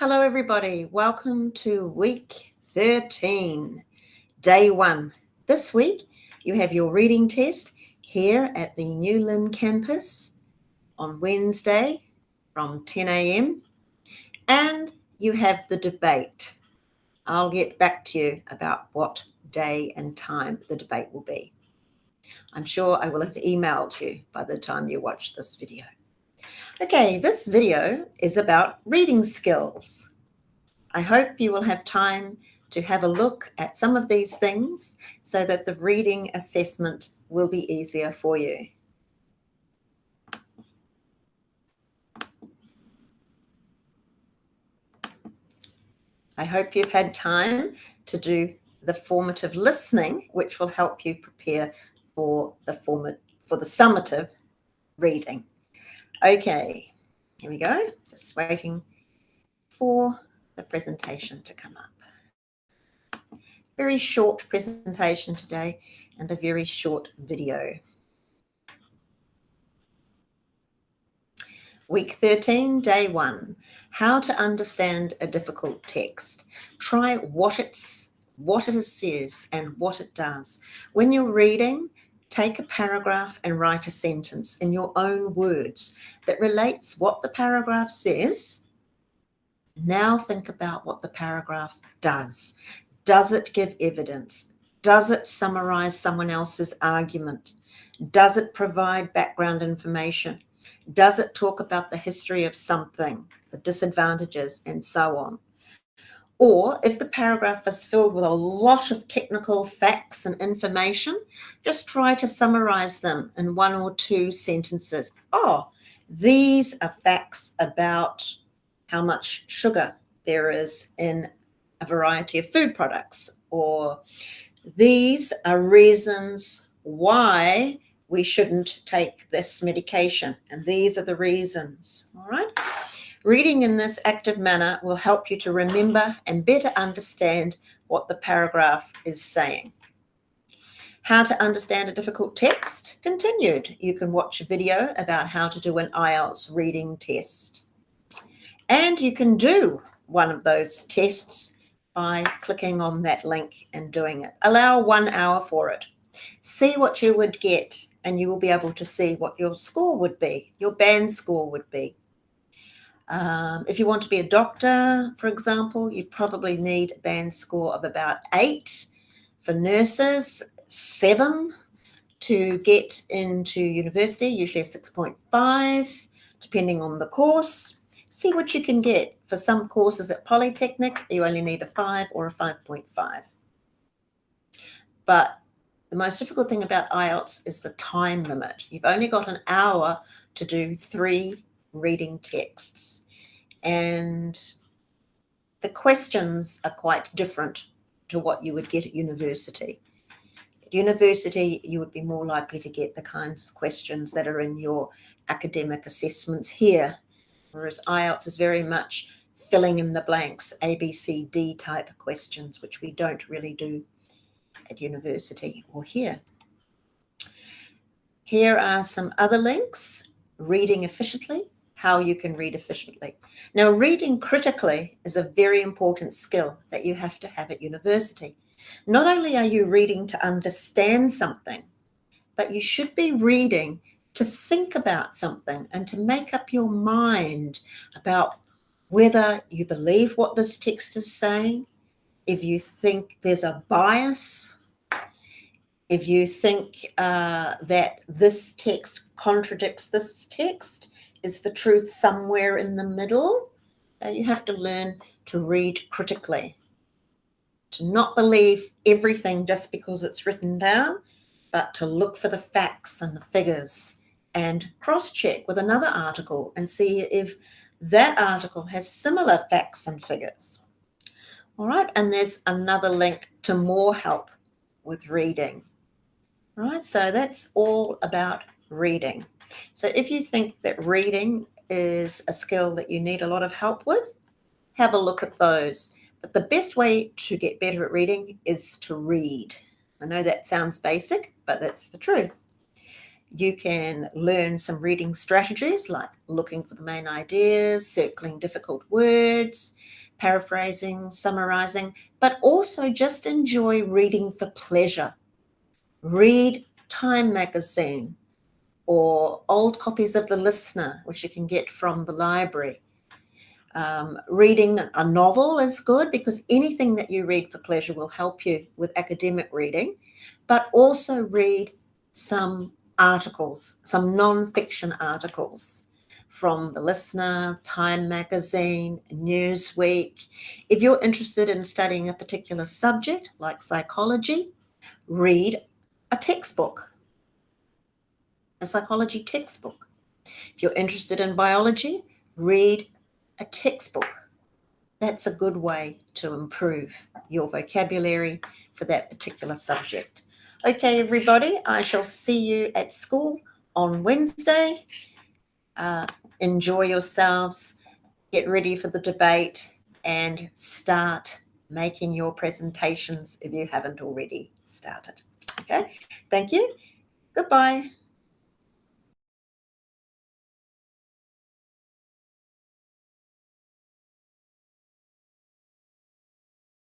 Hello, everybody. Welcome to week 13, day 1. This week, you have your reading test here at the New Lynn campus on Wednesday from 10 a.m. And you have the debate. I'll get back to you about what day and time the debate will be. I'm sure I will have emailed you by the time you watch this video. Okay, this video is about reading skills. I hope you will have time to have a look at some of these things so that the reading assessment will be easier for you. I hope you've had time to do the formative listening, which will help you prepare for the summative reading. Okay, here we go. Just waiting for the presentation to come up. Very short presentation today and a very short video. Week 13, day 1, how to understand a difficult text. Try what it says and what it does. When you're reading, take a paragraph and write a sentence in your own words that relates what the paragraph says. Now think about what the paragraph does. Does it give evidence? Does it summarize someone else's argument? Does it provide background information? Does it talk about the history of something, the disadvantages, and so on? Or if the paragraph is filled with a lot of technical facts and information, just try to summarize them in 1 or 2 sentences. Oh, these are facts about how much sugar there is in a variety of food products, or these are reasons why we shouldn't take this medication, and these are the reasons. All right. Reading in this active manner will help you to remember and better understand what the paragraph is saying. How to understand a difficult text continued. You can watch a video about how to do an IELTS reading test. And you can do one of those tests by clicking on that link and doing it. Allow 1 hour for it. See what you would get, and you will be able to see what your score would be, your band score would be. If you want to be a doctor, for example, you probably need a band score of about 8. For nurses, 7 to get into university, usually a 6.5, depending on the course. See what you can get. For some courses at Polytechnic, you only need a 5 or a 5.5. But the most difficult thing about IELTS is the time limit. You've only got an hour to do 3 reading texts. And the questions are quite different to what you would get at university. At university, you would be more likely to get the kinds of questions that are in your academic assessments here, whereas IELTS is very much filling in the blanks, A, B, C, D type of questions, which we don't really do at university or here. Here are some other links. Reading efficiently, how you can read efficiently. Now, reading critically is a very important skill that you have to have at university. Not only are you reading to understand something, but you should be reading to think about something and to make up your mind about whether you believe what this text is saying, if you think there's a bias, if you think that this text contradicts this text, is the truth somewhere in the middle? You have to learn to read critically, to not believe everything just because it's written down, but to look for the facts and the figures and cross-check with another article and see if that article has similar facts and figures. All right, and there's another link to more help with reading. All right, so that's all about reading. So if you think that reading is a skill that you need a lot of help with, have a look at those. But the best way to get better at reading is to read. I know that sounds basic, but that's the truth. You can learn some reading strategies like looking for the main ideas, circling difficult words, paraphrasing, summarizing, but also just enjoy reading for pleasure. Read Time magazine or old copies of The Listener, which you can get from the library. Reading a novel is good because anything that you read for pleasure will help you with academic reading, but also read some articles, some non-fiction articles from The Listener, Time magazine, Newsweek. If you're interested in studying a particular subject like psychology, read a textbook, a psychology textbook. If you're interested in biology, read a textbook. That's a good way to improve your vocabulary for that particular subject. Okay, everybody, I shall see you at school on Wednesday. Enjoy yourselves, get ready for the debate, and start making your presentations if you haven't already started. Okay, thank you. Goodbye.